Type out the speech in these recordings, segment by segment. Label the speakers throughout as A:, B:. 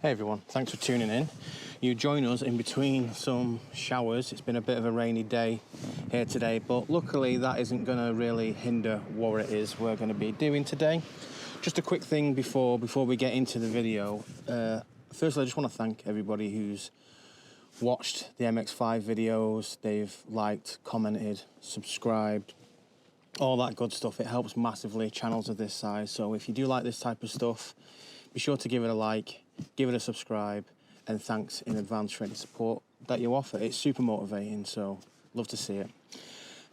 A: Hey everyone, thanks for tuning in. You join us in between some showers. It's been a bit of a rainy day here today, but luckily that isn't going to really hinder what it is we're going to be doing today. Just a quick thing before we get into the video. Firstly, I just want to thank everybody who's watched the MX-5 videos. They've liked, commented, subscribed, all that good stuff. It helps massively channels of this size. So if you do like this type of stuff, be sure to give it a like, give it a subscribe, and thanks in advance for any support that you offer. It's super motivating, so love to see it.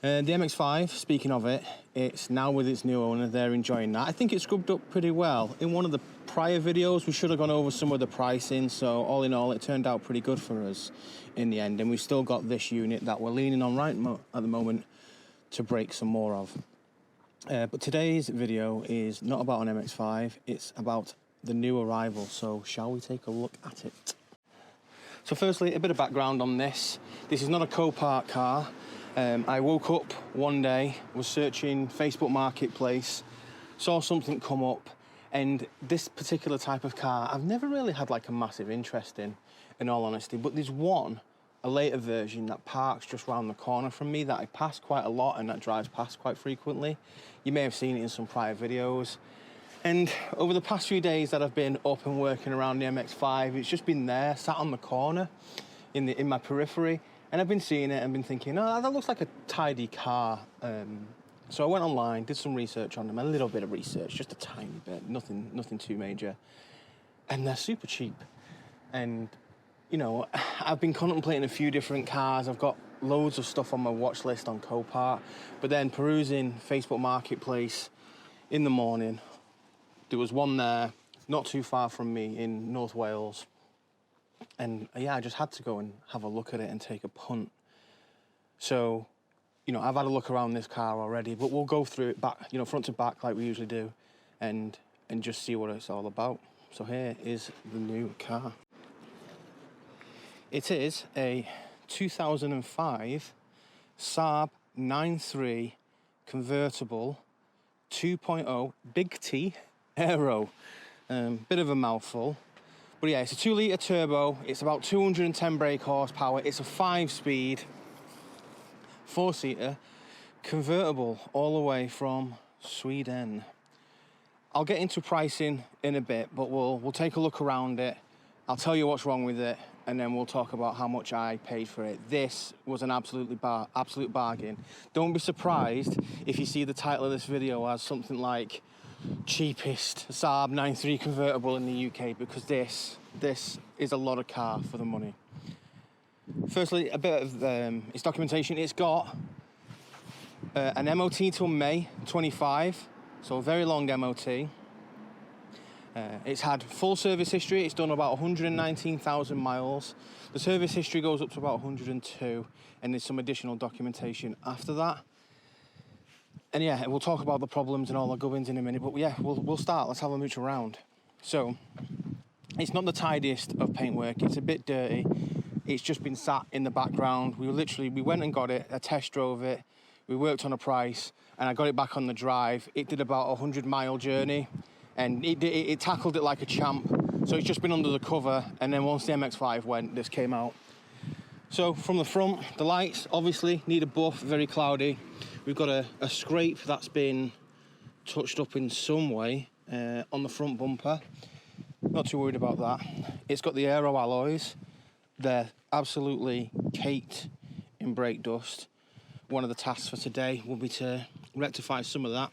A: The MX-5, speaking of it, it's now with its new owner. They're enjoying that. I think it's scrubbed up pretty well. In one of the prior videos, we should have gone over some of the pricing, so all in all, it turned out pretty good for us in the end, and we've still got this unit that we're leaning on right at the moment to break some more of. But today's video is not about an MX-5, it's about the new arrival, so shall we take a look at it? So firstly, a bit of background on this. This is not a Copart car. I woke up one day, was searching Facebook Marketplace, saw something come up, and this particular type of car, I've never really had like a massive interest in all honesty, but there's one, a later version that parks just round the corner from me that I pass quite a lot and that drives past quite frequently. You may have seen it in some prior videos. And over the past few days that I've been up and working around the MX-5, it's just been there, sat on the corner in my periphery, and I've been seeing it and been thinking, oh, that looks like a tidy car. So I went online, did some research on them, a little bit of research, just a tiny bit, nothing too major, and they're super cheap. And you know, I've been contemplating a few different cars. I've got loads of stuff on my watch list on Copart, but then perusing Facebook Marketplace in the morning, there was one there, not too far from me in North Wales. And yeah, I just had to go and have a look at it and take a punt. So, you know, I've had a look around this car already, but we'll go through it back, you know, front to back like we usually do, and just see what it's all about. So here is the new car. It is a 2005 Saab 9.3 convertible 2.0 Big T Aero. Bit of a mouthful, but yeah, it's a 2-litre turbo. It's about 210 brake horsepower. It's a 5-speed 4-seater convertible all the way from Sweden. I'll get into pricing in a bit, but we'll take a look around it. I'll tell you what's wrong with it, and then we'll talk about how much I paid for it. This was an absolute bargain. Don't be surprised if you see the title of this video as something like cheapest Saab 9.3 convertible in the UK, because this is a lot of car for the money. Firstly, a bit of its documentation. It's got an MOT till May 25, so a very long MOT. It's had full service history. It's done about 119,000 miles. The service history goes up to about 102, and there's some additional documentation after that. And yeah, we'll talk about the problems and all the gubbins in a minute, but yeah, we'll start. Let's have a mooch around. So, it's not the tidiest of paintwork. It's a bit dirty. It's just been sat in the background. We went and got it, I test drove it, we worked on a price, and I got it back on the drive. It did about a 100-mile journey, and it tackled it like a champ. So it's just been under the cover, and then once the MX-5 went, this came out. So from the front, the lights obviously need a buff, very cloudy. We've got a scrape that's been touched up in some way on the front bumper. Not too worried about that. It's got the aero alloys. They're absolutely caked in brake dust. One of the tasks for today will be to rectify some of that.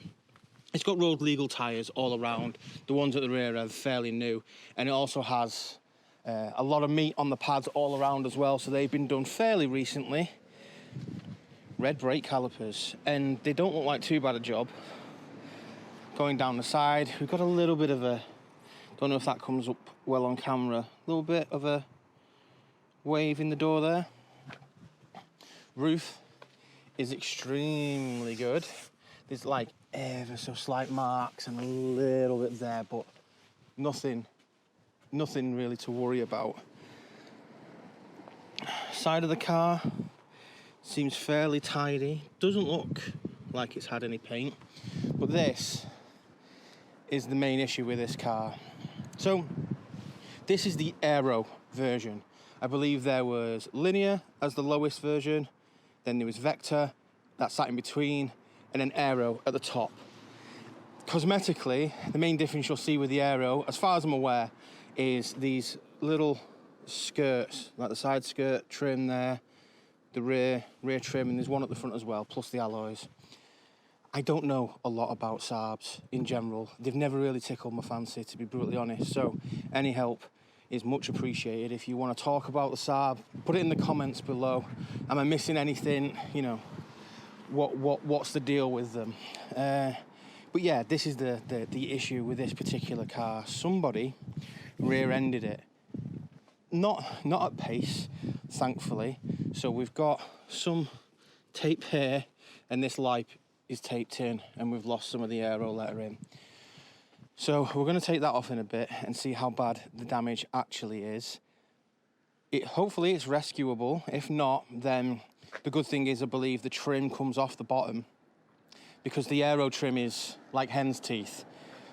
A: It's got road legal tyres all around. The ones at the rear are fairly new, and it also has a lot of meat on the pads all around as well, so they've been done fairly recently. Red brake calipers, and they don't look like too bad a job. Going down the side, we've got a little bit of a, don't know if that comes up well on camera, a little bit of a wave in the door there. Roof is extremely good. There's like ever so slight marks and a little bit there, but nothing really to worry about. Side of the car seems fairly tidy. Doesn't look like it's had any paint, but this is the main issue with this car. So This is the aero version. I believe there was linear as the lowest version, then there was vector, that sat in between, and then aero at the top. Cosmetically, the main difference you'll see with the aero, as far as I'm aware, is these little skirts, like the side skirt trim there, the rear trim, and there's one at the front as well, plus the alloys. I don't know a lot about Saabs in general. They've never really tickled my fancy, to be brutally honest, so any help is much appreciated. If you want to talk about the Saab, put it in the comments below. Am I missing anything? You know, what's the deal with them? But yeah, this is the issue with this particular car. Somebody rear-ended it. Not at pace, thankfully. So we've got some tape here, and this light is taped in, and we've lost some of the aero lettering. So we're going to take that off in a bit and see how bad the damage actually is. Hopefully it's rescuable. If not, then the good thing is I believe the trim comes off the bottom, because the aero trim is like hen's teeth.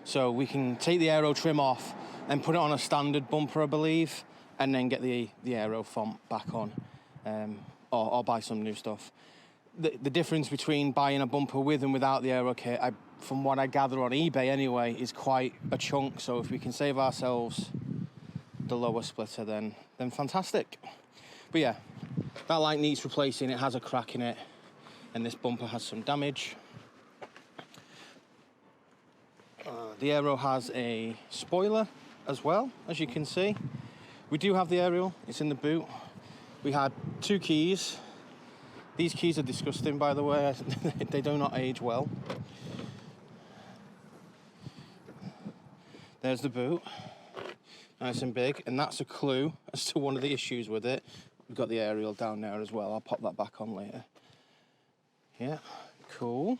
A: So we can take the aero trim off and put it on a standard bumper, I believe, and then get the aero font back on, or buy some new stuff. The difference between buying a bumper with and without the aero kit, from what I gather on eBay anyway, is quite a chunk. So if we can save ourselves the lower splitter, then fantastic. But yeah, that light needs replacing. It has a crack in it, and this bumper has some damage. The aero has a spoiler as well, as you can see. We do have the aerial, it's in the boot. We had 2 keys. These keys are disgusting, by the way. They do not age well. There's the boot, nice and big, and that's a clue as to one of the issues with it. We've got the aerial down there as well. I'll pop that back on later. Yeah, cool.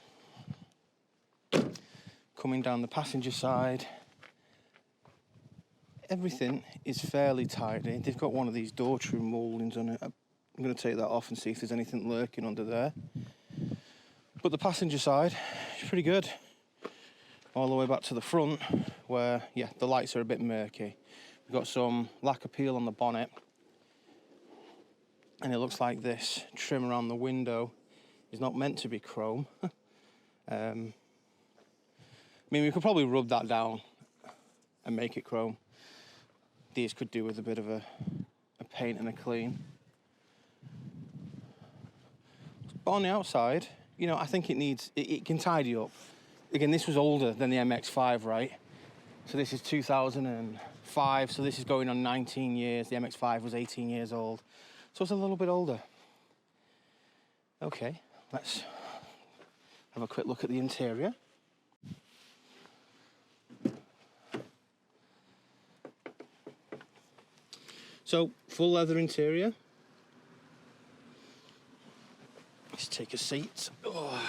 A: Coming down the passenger side, everything is fairly tidy. They've got one of these door trim mouldings on it. I'm going to take that off and see if there's anything lurking under there. But the passenger side is pretty good. All the way back to the front, where, yeah, the lights are a bit murky. We've got some lacquer peel on the bonnet. And it looks like this trim around the window is not meant to be chrome. I mean, we could probably rub that down and make it chrome. These could do with a bit of a paint and a clean. But on the outside, you know, I think it can tidy up. Again, this was older than the MX-5, right? So this is 2005, so this is going on 19 years. The MX-5 was 18 years old. So it's a little bit older. Okay, let's have a quick look at the interior. So, full leather interior. Let's take a seat. Oh.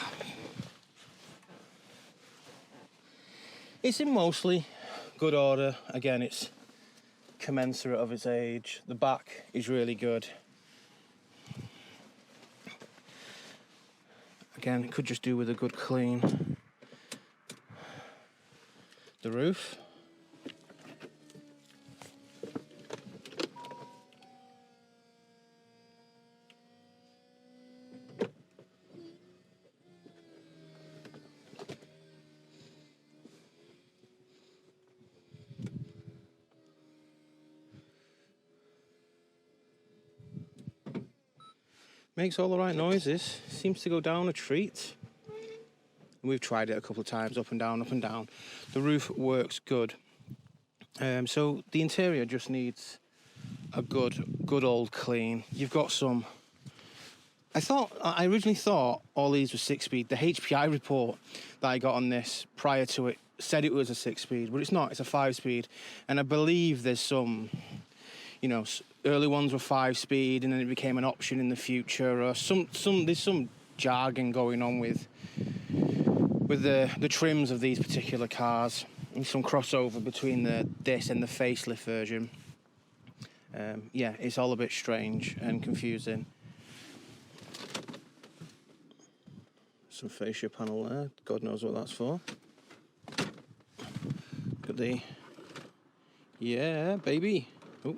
A: It's in mostly good order. Again, it's commensurate of its age. The back is really good. Again, it could just do with a good clean. The roof. Makes all the right noises. Seems to go down a treat. We've tried it a couple of times, up and down, up and down. The roof works good. So the interior just needs a good old clean. You've got some... I originally thought all these were 6-speed. The HPI report that I got on this prior to it said it was a 6-speed, but it's not. It's a 5-speed. And I believe there's some... You know, early ones were 5-speed, and then it became an option in the future. Or there's some jargon going on with the trims of these particular cars, and some crossover between this and the facelift version. Yeah, it's all a bit strange and confusing. Some fascia panel there. God knows what that's for. Got the Yeah, baby. Oh.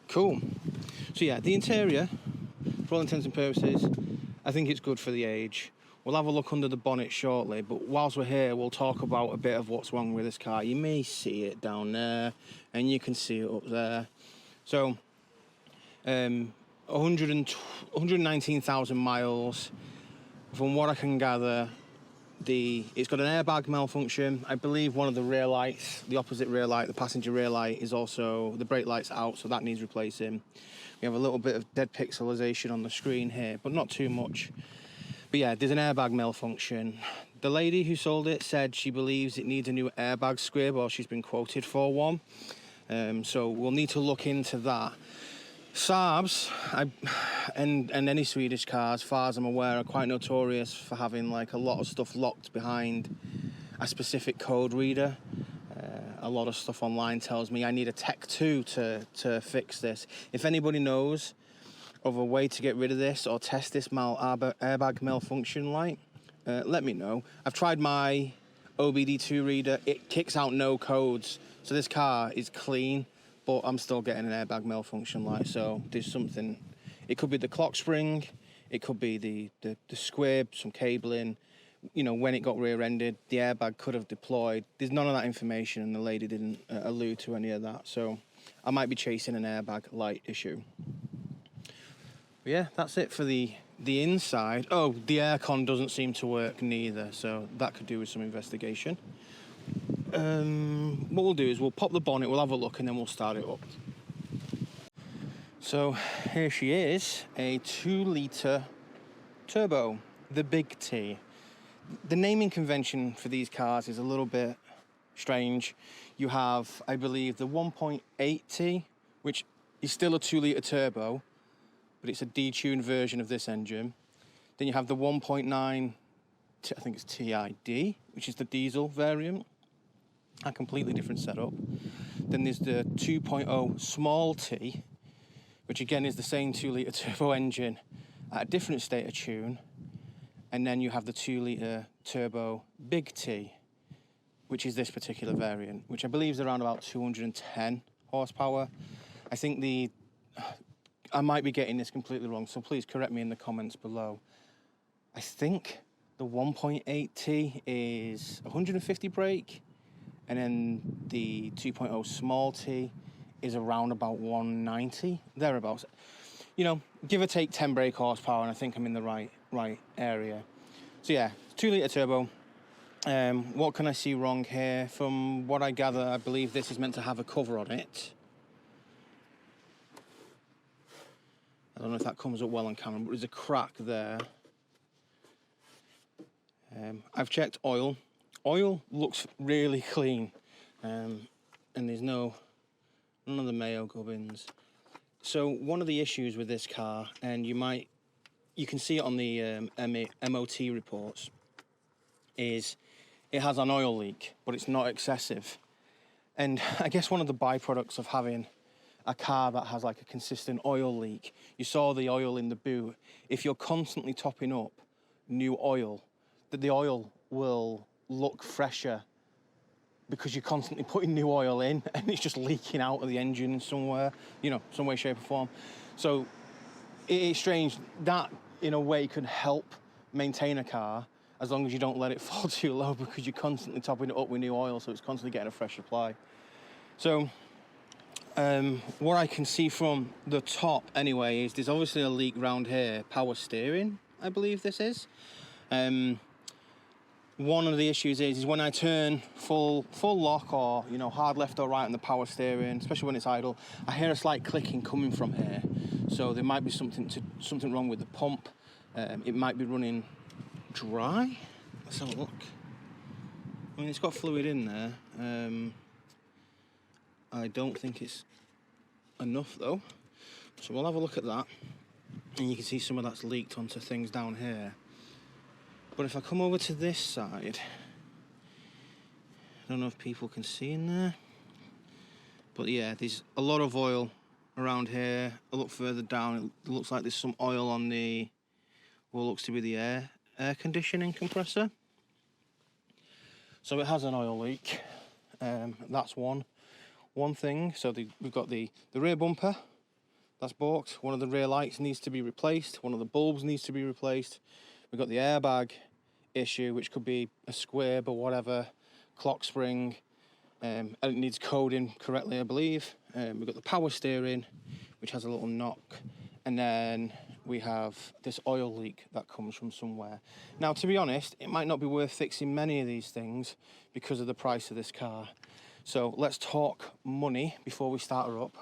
A: Cool. So yeah, the interior, for all intents and purposes, I think it's good for the age. We'll have a look under the bonnet shortly, but whilst we're here, we'll talk about a bit of what's wrong with this car. You may see it down there, and you can see it up there. So, 119,000 miles. From what I can gather, it's got an airbag malfunction. I believe one of the rear lights, the opposite rear light, the passenger rear light, is also, the brake light's out, so that needs replacing. We have a little bit of dead pixelization on the screen here, but not too much. But yeah, there's an airbag malfunction. The lady who sold it said she believes it needs a new airbag squib, or she's been quoted for one. So we'll need to look into that. Saabs and any Swedish cars, as far as I'm aware, are quite notorious for having like a lot of stuff locked behind a specific code reader. A lot of stuff online tells me I need a Tech 2 to fix this. If anybody knows of a way to get rid of this or test this airbag malfunction light, let me know. I've tried my OBD2 reader. It kicks out no codes, so this car is clean, but I'm still getting an airbag malfunction light. So there's something. It could be the clock spring, it could be the squib, some cabling. You know, when it got rear-ended, the airbag could have deployed. There's none of that information, and the lady didn't allude to any of that. So I might be chasing an airbag light issue. But yeah, that's it for the inside. Oh, the aircon doesn't seem to work neither, so that could do with some investigation. What we'll do is we'll pop the bonnet, we'll have a look, and then we'll start it up. So here she is, a 2-litre turbo, the Big T. The naming convention for these cars is a little bit strange. You have, I believe, the 1.8T, which is still a 2-litre turbo, but it's a detuned version of this engine. Then you have the 1.9, I think it's TID, which is the diesel variant. A completely different setup. Then there's the 2.0 small T, which again is the same 2-litre turbo engine at a different state of tune. And then you have the 2-litre turbo Big T, which is this particular variant, which I believe is around about 210 horsepower. I think I might be getting this completely wrong, so please correct me in the comments below. I think the 1.8T is 150 brake, and then the 2.0 small T is around about 190, thereabouts. You know, give or take 10 brake horsepower, and I think I'm in the right area. So yeah, 2-litre turbo. What can I see wrong here? From what I gather, I believe this is meant to have a cover on it. I don't know if that comes up well on camera, but there's a crack there. I've checked oil. Oil looks really clean, and there's none of the Mayo gubbins. So one of the issues with this car, and you can see it on the MOT reports, is it has an oil leak, but it's not excessive. And I guess one of the byproducts of having a car that has like a consistent oil leak, you saw the oil in the boot. If you're constantly topping up new oil, that the oil will look fresher because you're constantly putting new oil in and it's just leaking out of the engine somewhere, you know, some way, shape or form. So it's strange. That, in a way, can help maintain a car as long as you don't let it fall too low, because you're constantly topping it up with new oil, so it's constantly getting a fresh supply. So what I can see from the top anyway is there's obviously a leak round here. Power steering, I believe this is. One of the issues is when I turn full lock, or, you know, hard left or right on the power steering, especially when it's idle, I hear a slight clicking coming from here. So there might be something wrong with the pump. It might be running dry. Let's have a look. I mean, it's got fluid in there. I don't think it's enough though. So we'll have a look at that. And you can see some of that's leaked onto things down here. But if I come over to this side, I don't know if people can see in there, but yeah, there's a lot of oil around here. A look further down, it looks like there's some oil on what looks to be the air conditioning compressor. So it has an oil leak. That's one. one thing. So we've got the rear bumper that's balked. One of the rear lights needs to be replaced. One of the bulbs needs to be replaced. We've got the airbag issue, which could be a squib or whatever, clock spring, and it needs coding correctly, I believe. We've got the power steering, which has a little knock, and then we have this oil leak that comes from somewhere. Now, to be honest, it might not be worth fixing many of these things because of the price of this car. So let's talk money before we start her up.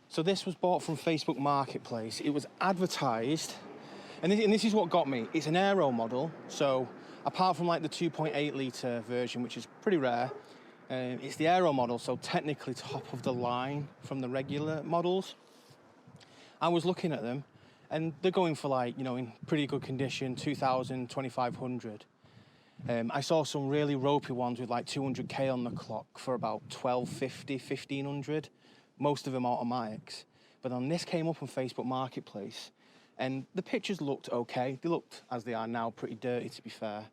A: So this was bought from Facebook Marketplace. It was advertised, and this is what got me. It's an aero model, so apart from like the 2.8 litre version, which is pretty rare, it's the aero model, so technically top of the line from the regular models. I was looking at them, and they're going for like, you know, in pretty good condition, 2,000, 2,500. I saw some really ropey ones with like 200k on the clock for about 1,250, 1,500. Most of them automatics. But then this came up on Facebook Marketplace, and the pictures looked okay. They looked, as they are now, pretty dirty, to be fair.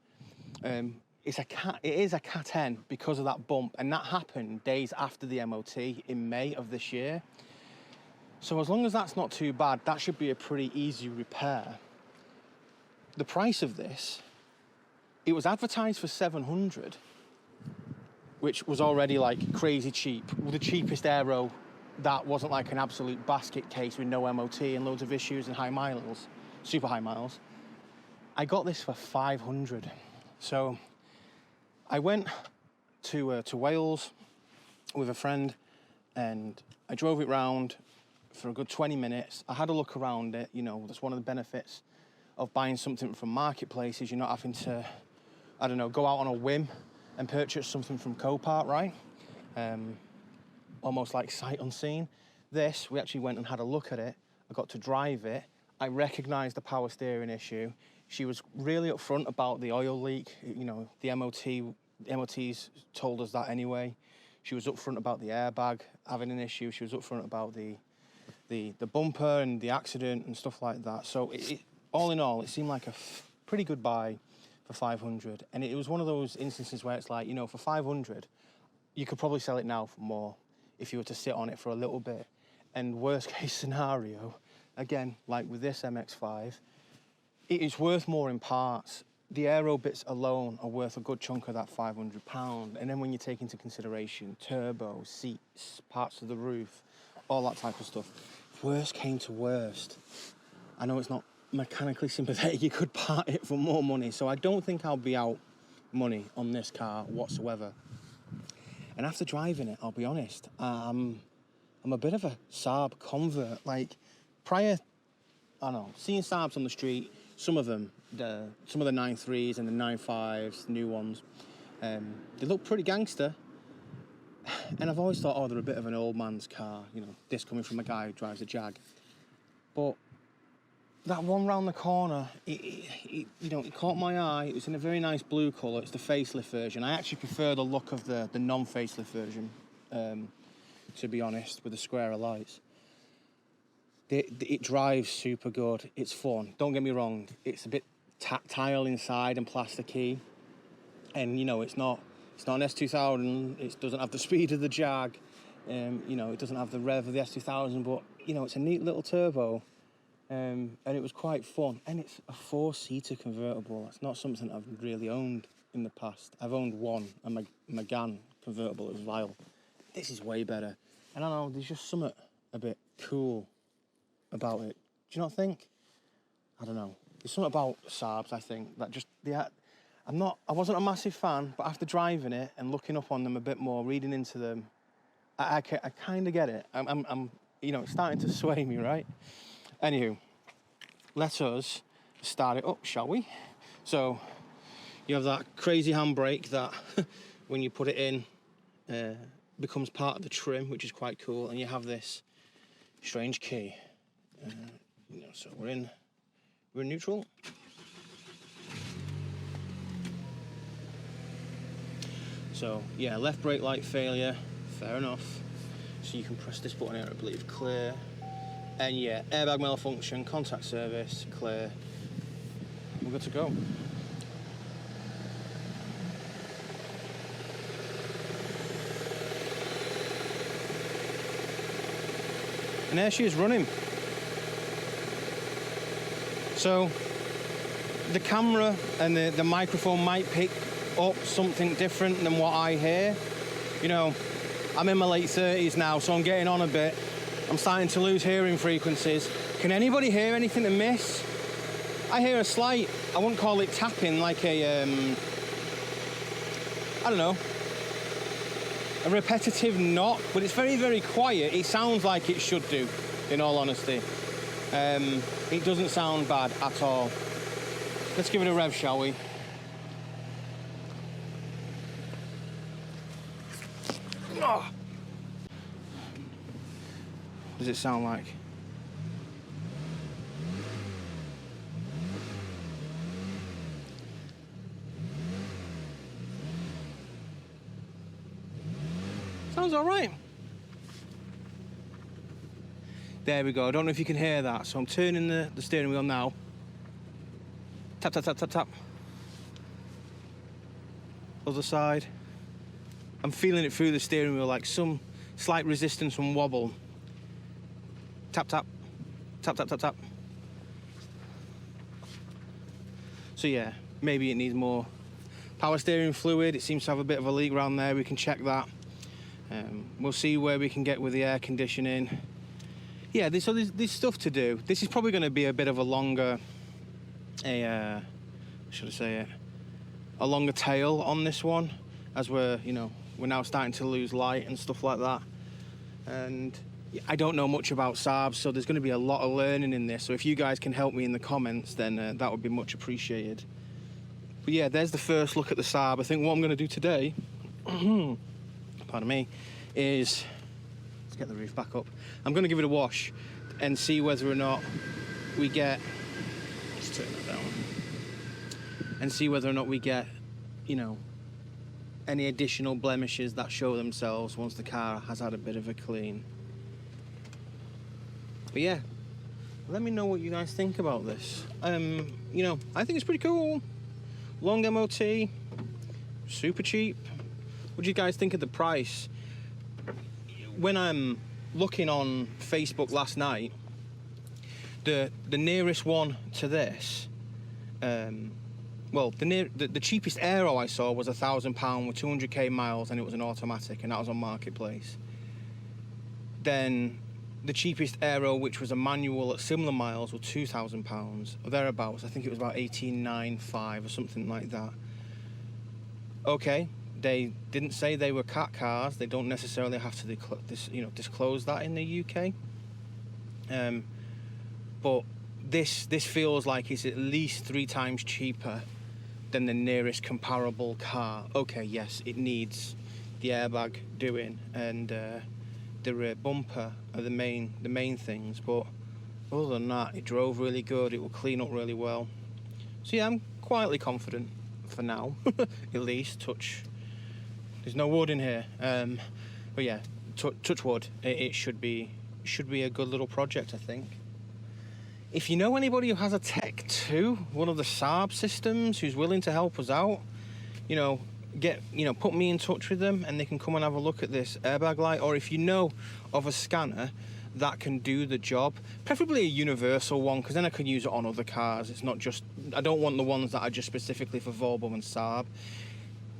A: It is a Cat N because of that bump, and that happened days after the MOT in May of this year. So as long as that's not too bad, that should be a pretty easy repair. The price of this, it was advertised for 700, which was already like crazy cheap. The cheapest aero that wasn't like an absolute basket case with no MOT and loads of issues and high miles, super high miles. I got this for 500. So I went to Wales with a friend, and I drove it round for a good 20 minutes. I had a look around it. You know, that's one of the benefits of buying something from marketplaces. You're not having to, I don't know, go out on a whim and purchase something from Copart, right? Almost like sight unseen. This, we actually went and had a look at it. I got to drive it. I recognised the power steering issue. She was really upfront about the oil leak. You know, the MOTs told us that anyway. She was upfront about the airbag having an issue. She was upfront about the bumper and the accident and stuff like that. So all in all, it seemed like a pretty good buy for 500. And it was one of those instances where it's like, you know, for 500, you could probably sell it now for more if you were to sit on it for a little bit. And worst case scenario, again, like with this MX-5, it is worth more in parts. The aero bits alone are worth a good chunk of that £500. And then when you take into consideration turbo, seats, parts of the roof, all that type of stuff, if worst came to worst, I know it's not mechanically sympathetic, you could part it for more money. So I don't think I'll be out money on this car whatsoever. And after driving it, I'll be honest, I'm a bit of a Saab convert. Like, prior, I don't know, seeing Saabs on the street, some of them, some of the 9.3s and the 9.5s, new ones, they look pretty gangster. And I've always thought, oh, they're a bit of an old man's car, you know, this coming from a guy who drives a Jag. But that one round the corner, it caught my eye. It was in a very nice blue colour. It's the facelift version. I actually prefer the look of the non-facelift version, to be honest, with the square of lights. It drives super good. It's fun. Don't get me wrong. It's a bit tactile inside and plasticky. And, you know, it's not an S2000. It doesn't have the speed of the Jag. You know, it doesn't have the rev of the S2000. But, you know, it's a neat little turbo. And it was quite fun. And it's a 4-seater convertible. That's not something I've really owned in the past. I've owned one, a Megane convertible. It was vile. This is way better. And I don't know, there's just something a bit cool about it. Do you not think? I don't know. There's something about Saabs, I think, that just, I wasn't a massive fan, but after driving it and looking up on them a bit more, reading into them, I kind of get it. I'm, you know, it's starting to sway me, right? Anywho, let us start it up, shall we? So, you have that crazy handbrake that, when you put it in, becomes part of the trim, which is quite cool, and you have this strange key. You know, so we're in neutral. So yeah, left brake light failure, fair enough. So you can press this button here, I believe, clear. And yeah, airbag malfunction, contact service, clear. We're good to go. And there she is running. So the camera and the microphone might pick up something different than what I hear. You know, I'm in my late 30s now, so I'm getting on a bit. I'm starting to lose hearing frequencies. Can anybody hear anything amiss? I hear a slight, I wouldn't call it tapping, like a, I don't know, a repetitive knock, but it's very, very quiet. It sounds like it should do, in all honesty. It doesn't sound bad at all. Let's give it a rev, shall we? Oh. What does it sound like? Sounds all right. There we go. I don't know if you can hear that. So I'm turning the steering wheel now. Tap, tap, tap, tap, tap. Other side. I'm feeling it through the steering wheel, like some slight resistance and wobble. Tap, tap. Tap, tap, tap, tap. So yeah, maybe it needs more power steering fluid. It seems to have a bit of a leak around there. We can check that. We'll see where we can get with the air conditioning. Yeah, there's stuff to do. This is probably going to be a bit of a longer, should I say it, a longer tail on this one, as we're now starting to lose light and stuff like that. And I don't know much about Saab, so there's going to be a lot of learning in this. So if you guys can help me in the comments, then that would be much appreciated. But yeah, there's the first look at the Saab. I think what I'm going to do today, pardon me, is let's get the roof back up. I'm going to give it a wash and see whether or not we get, let's turn that down, and see whether or not we get, any additional blemishes that show themselves once the car has had a bit of a clean. But yeah, let me know what you guys think about this. I think it's pretty cool. Long MOT, super cheap. What do you guys think of the price? When I'm looking on Facebook last night, the nearest one to this, the cheapest Aero I saw was £1,000 with 200k miles, and it was an automatic, and that was on Marketplace. Then the cheapest Aero, which was a manual at similar miles, was £2,000 or thereabouts. I think it was about 1895 or something like that. Okay, they didn't say they were cat cars. They don't necessarily have to disclose that in the UK. But this feels like it's at least 3 times cheaper than the nearest comparable car. Okay, yes, it needs the airbag doing, and the rear bumper are the main things, but other than that, it drove really good. It will clean up really well. So yeah, I'm quietly confident for now. At least, there's no wood in here, but yeah, touch wood. It should be a good little project, I think. If you know anybody who has a Tech 2, one of the Saab systems, who's willing to help us out, put me in touch with them, and they can come and have a look at this airbag light. Or if you know of a scanner that can do the job, preferably a universal one, because then I can use it on other cars. It's not just, I don't want the ones that are just specifically for Volvo and Saab.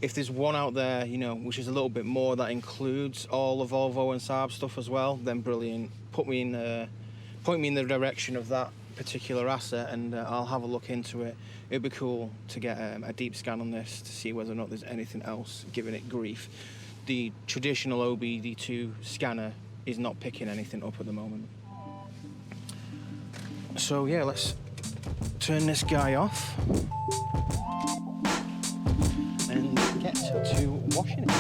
A: If there's one out there, which is a little bit more, that includes all the Volvo and Saab stuff as well, then brilliant. Point me in the direction of that particular asset, and I'll have a look into it. It'd be cool to get a deep scan on this to see whether or not there's anything else giving it grief. The traditional OBD2 scanner is not picking anything up at the moment. So yeah, let's turn this guy off and get to washing it.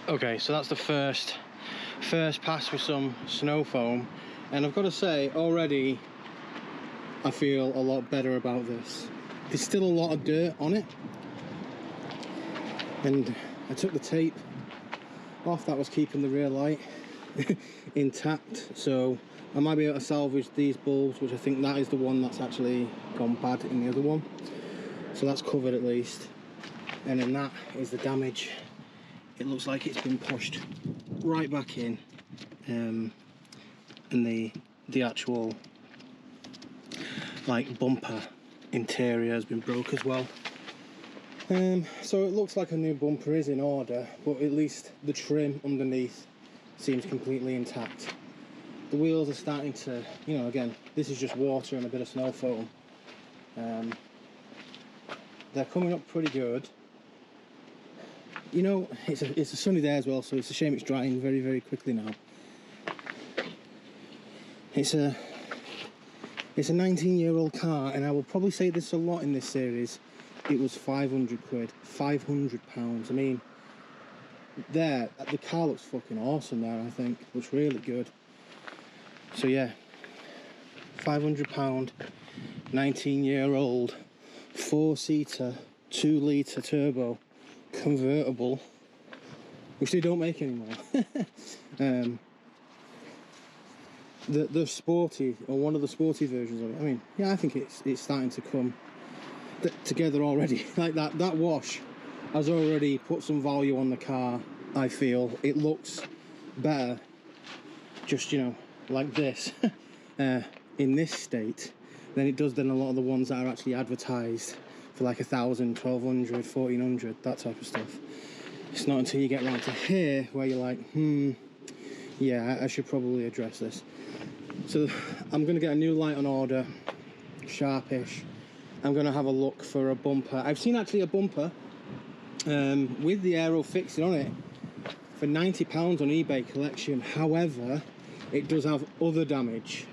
A: Okay, so that's the first pass with some snow foam, and I've got to say already I feel a lot better about this. There's still a lot of dirt on it, and I took the tape off that was keeping the rear light intact, so I might be able to salvage these bulbs, which I think that is the one that's actually gone bad in the other one, so that's covered at least. And then that is the damage. It looks like it's been pushed right back in, and the actual like bumper interior has been broke as well. So it looks like a new bumper is in order, but at least the trim underneath seems completely intact. The wheels are starting to, you know, again, this is just water and a bit of snow foam. They're coming up pretty good. You know, it's a sunny day as well, so it's a shame it's drying very, very quickly now. It's a 19-year-old car, and I will probably say this a lot in this series. It was 500 quid, 500 pounds. I mean, the car looks fucking awesome there, I think. Looks really good. So yeah, 500 pound, 19-year-old, 4-seater, 2-litre turbo, convertible, which they don't make anymore. The sporty, or one of the sporty versions of it, I mean, yeah, I think it's starting to come together already. Like that wash has already put some value on the car. I feel it looks better just, you know, like this in this state than it does than a lot of the ones that are actually advertised for like 1,000, 1,200, 1,400, that type of stuff. It's not until you get around to here where you're like, yeah, I should probably address this. So I'm going to get a new light on order, sharpish. I'm going to have a look for a bumper. I've seen actually a bumper with the aero fixing on it for £90 on eBay collection. However, it does have other damage.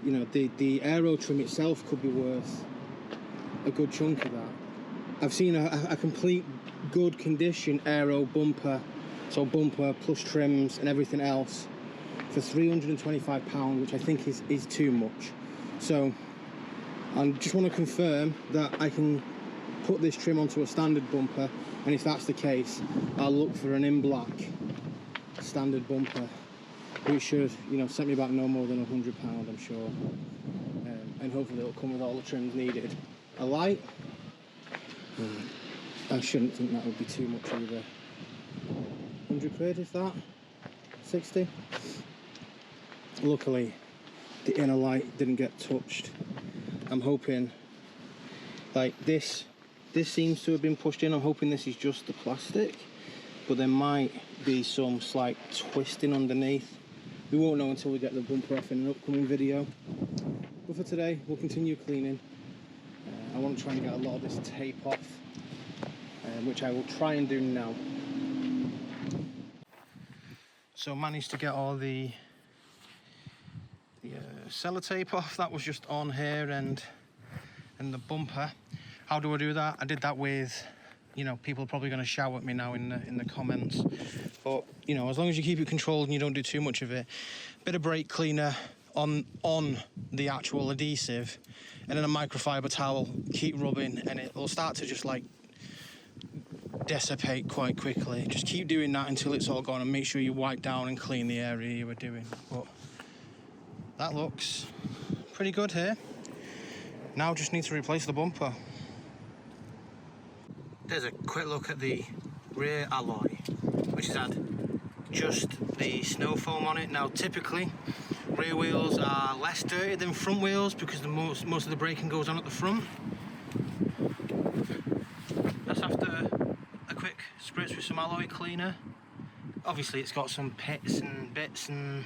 A: You know, the aero trim itself could be worth a good chunk of that. I've seen a complete good condition aero bumper, so bumper plus trims and everything else, for £325, which I think is too much. So I just want to confirm that I can put this trim onto a standard bumper, and if that's the case, I'll look for an in black standard bumper, which should, you know, set me back no more than £100, I'm sure. And hopefully it'll come with all the trims needed. A light, I shouldn't think that would be too much either. 100 quid, is that? 60? Luckily, the inner light didn't get touched. I'm hoping, like this seems to have been pushed in. I'm hoping this is just the plastic, but there might be some slight twisting underneath. We won't know until we get the bumper off in an upcoming video. But for today, we'll continue cleaning. I want to try and get a lot of this tape off, which I will try and do now. So managed to get all the sellotape off that was just on here and the bumper. How do I do that? I did that with, you know, people are probably going to shout at me now in the comments, but you know, as long as you keep it controlled and you don't do too much of it, bit of brake cleaner on the actual adhesive, and then a microfiber towel, keep rubbing, and it will start to just like dissipate quite quickly. Just keep doing that until it's all gone, and make sure you wipe down and clean the area you were doing. But that looks pretty good here. Now just need to replace the bumper. There's a quick look at the rear alloy, which has had just the snow foam on it. Now typically rear wheels are less dirty than front wheels because most of the braking goes on at the front. That's after a quick spritz with some alloy cleaner. Obviously it's got some pits and bits and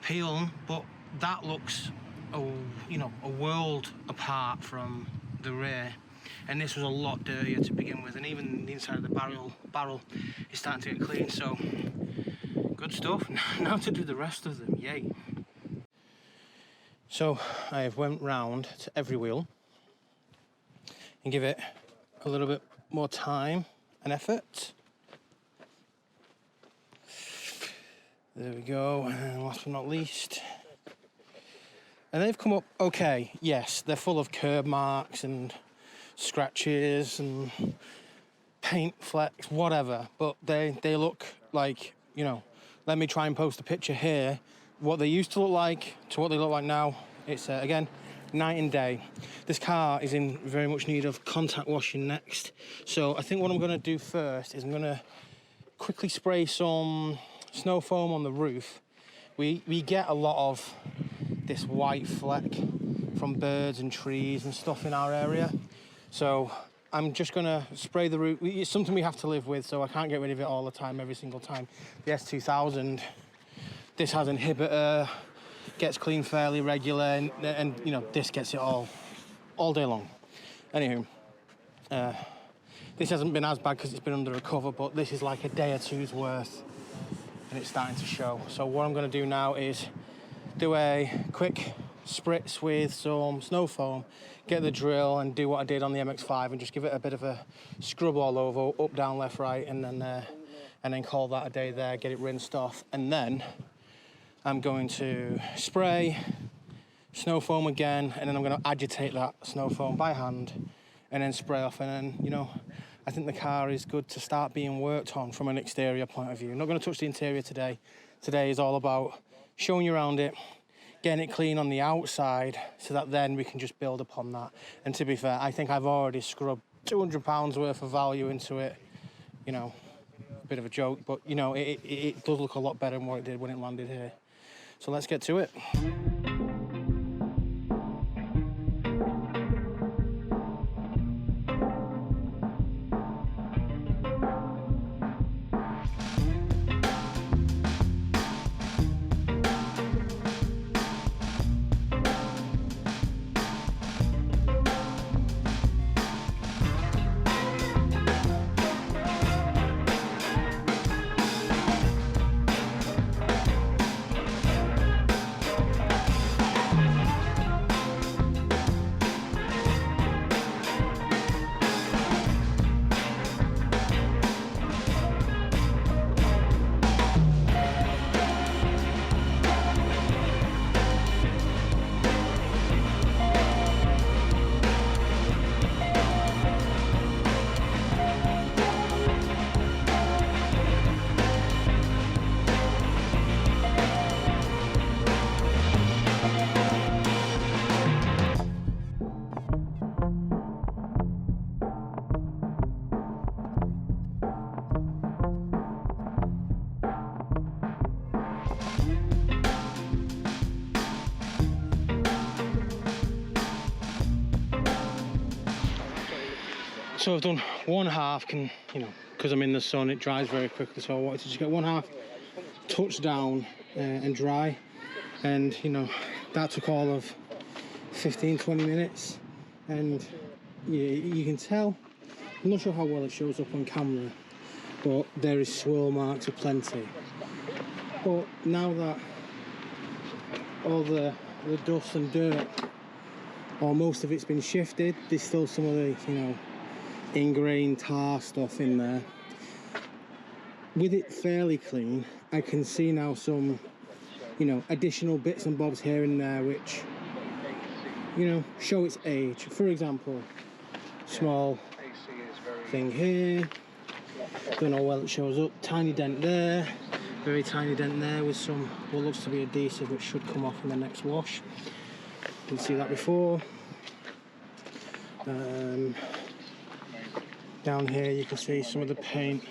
A: peel, but that looks a world apart from the rear. And this was a lot dirtier to begin with, and even the inside of the barrel is starting to get clean. So good stuff. Now to do the rest of them. Yay. So I have went round to every wheel and give it a little bit more time and effort. There we go, and last but not least. And they've come up okay, yes, they're full of curb marks and scratches and paint flecks, whatever, but they look like, you know, let me try and post a picture here, what they used to look like to what they look like now. It's, again, night and day. This car is in very much need of contact washing next, so I think what I'm going to do first is I'm going to quickly spray some snow foam on the roof. We get a lot of this white fleck from birds and trees and stuff in our area, so I'm just gonna spray the roof. It's something we have to live with, so I can't get rid of it all the time, every single time. The S2000, this has inhibitor, gets clean fairly regular, and you know, this gets it all day long. Anywho, this hasn't been as bad because it's been under a cover, but this is like a day or two's worth, and it's starting to show. So what I'm gonna do now is do a quick spritz with some snow foam, get the drill and do what I did on the MX-5 and just give it a bit of a scrub all over, up, down, left, right, and then call that a day there, get it rinsed off. And then I'm going to spray snow foam again, and then I'm going to agitate that snow foam by hand and then spray off. And then, you know, I think the car is good to start being worked on from an exterior point of view. I'm not going to touch the interior today. Today is all about showing you around it, getting it clean on the outside, so that then we can just build upon that. And to be fair, I think I've already scrubbed £200 worth of value into it. You know, a bit of a joke, but you know, it does look a lot better than what it did when it landed here. So let's get to it. So I've done one half, you know, because I'm in the sun, it dries very quickly, so I wanted to just get one half touched down and dry, and you know, that took all of 15-20 minutes, and you can tell, I'm not sure how well it shows up on camera, but there is swirl marks aplenty. But now that all the dust and dirt, or most of it's been shifted, there's still some of the, you know, ingrained tar stuff in there. With it fairly clean, I can see now some, you know, additional bits and bobs here and there which, you know, show its age. For example, small thing here, don't know how well it shows up, tiny dent there, very tiny dent there with some what looks to be adhesive which should come off in the next wash. You can see that before. Down here you can see some of the paint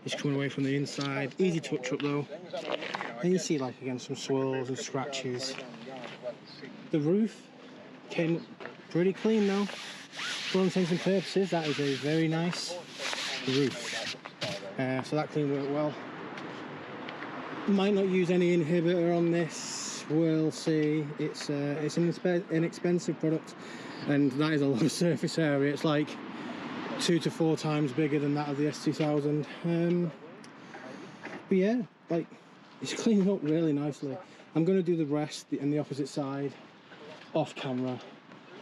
A: is coming away from the inside. Easy touch up though. And you see, like, again, some swirls and scratches. The roof came pretty clean now. For all intents and purposes, that is a very nice roof. So that clean worked well. Might not use any inhibitor on this. We'll see. It's an inexpensive product, and that is a lot of surface area. It's like 2 to 4 times bigger than that of the S2000. But yeah, like, it's cleaned up really nicely. I'm going to do the rest and the opposite side off camera,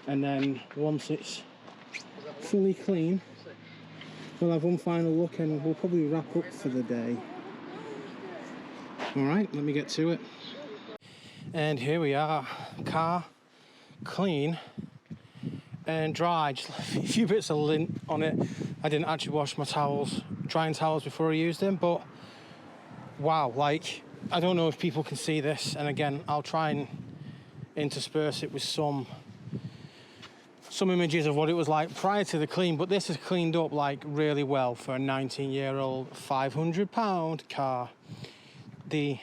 A: and then once it's fully clean, we'll have one final look and we'll probably wrap up for the day. All right, let me get to it. And here we are, car clean and dry. Just a few bits of lint on it. I didn't actually wash my drying towels before I used them, but wow, like, I don't know if people can see this, and again, I'll try and intersperse it with some images of what it was like prior to the clean, but this is cleaned up like really well for a 19-year-old 500-pound car. The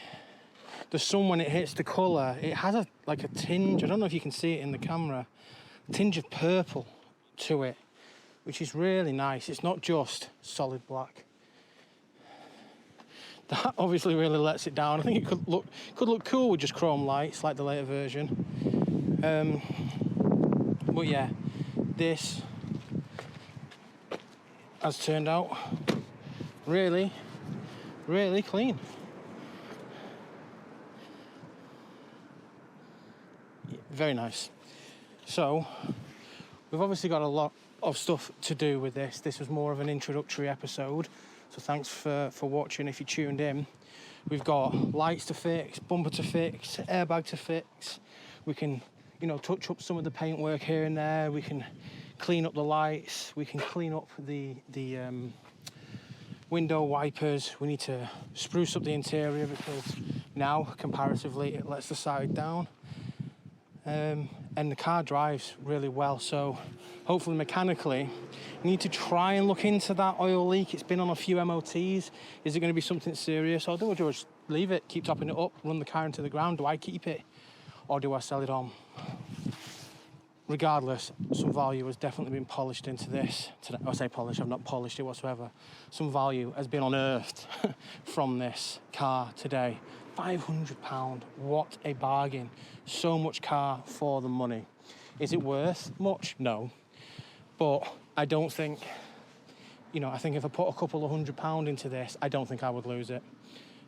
A: sun, when it hits the colour, it has like a tinge, I don't know if you can see it in the camera, tinge of purple to it, which is really nice. It's not just solid black. That obviously really lets it down. I think it could look cool with just chrome lights like the later version. But yeah, this has turned out really, really clean. Very nice. So we've obviously got a lot of stuff to do with this. This was more of an introductory episode, so thanks for watching if you tuned in. We've got lights to fix, bumper to fix, airbag to fix. We can, you know, touch up some of the paintwork here and there. We can clean up the lights. We can clean up the window wipers. We need to spruce up the interior because now, comparatively, it lets the side down. And the car drives really well, so hopefully mechanically you need to try and look into that oil leak. It's been on a few MOTs. Is it going to be something serious, or do I just leave it, keep topping it up, run the car into the ground? Do I keep it or do I sell it on? Regardless, some value has definitely been polished into this today. I say polished, I've not polished it whatsoever. Some value has been unearthed from this car today. £500, what a bargain. So much car for the money. Is it worth much? No. But I don't think, you know, I think if I put a couple of £100 into this, I don't think I would lose it.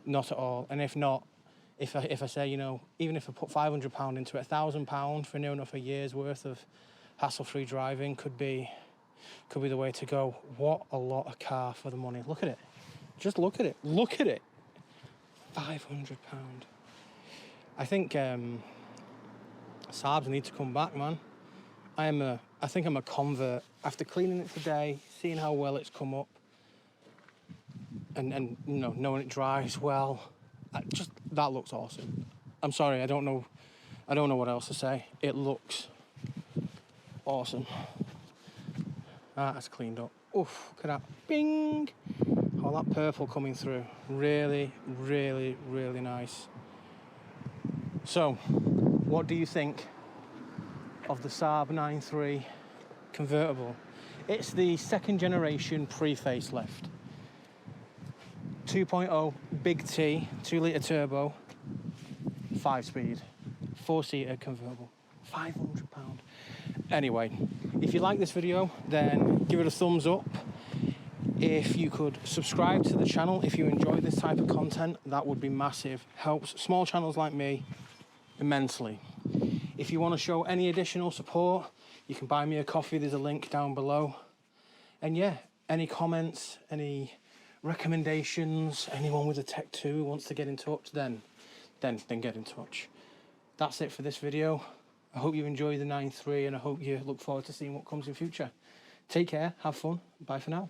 A: Not at all. And if not, if I say, you know, even if I put £500 into it, £1,000 for near enough a year's worth of hassle-free driving could be the way to go. What a lot of car for the money. Look at it. Just look at it. Look at it. £500. I think Saabs need to come back, man. I think I'm a convert. After cleaning it today, seeing how well it's come up, and you know, knowing it dries well, that looks awesome. I'm sorry, I don't know what else to say. It looks awesome. That's cleaned up. Oof, look at that. Bing! All that purple coming through. Really, really, really nice. So, what do you think of the Saab 9.3 convertible? It's the second generation pre-facelift. 2.0 big T, 2-litre turbo, 5-speed, 4-seater convertible. £500. Anyway, if you like this video, then give it a thumbs up. If you could subscribe to the channel if you enjoy this type of content, that would be massive. Helps small channels like me immensely. If you want to show any additional support, you can buy me a coffee. There's a link down below. And yeah, any comments, any recommendations, anyone with a Tech 2 who wants to get in touch, then get in touch. That's it for this video. I hope you enjoy the 9.3 and I hope you look forward to seeing what comes in future. Take care, have fun, bye for now.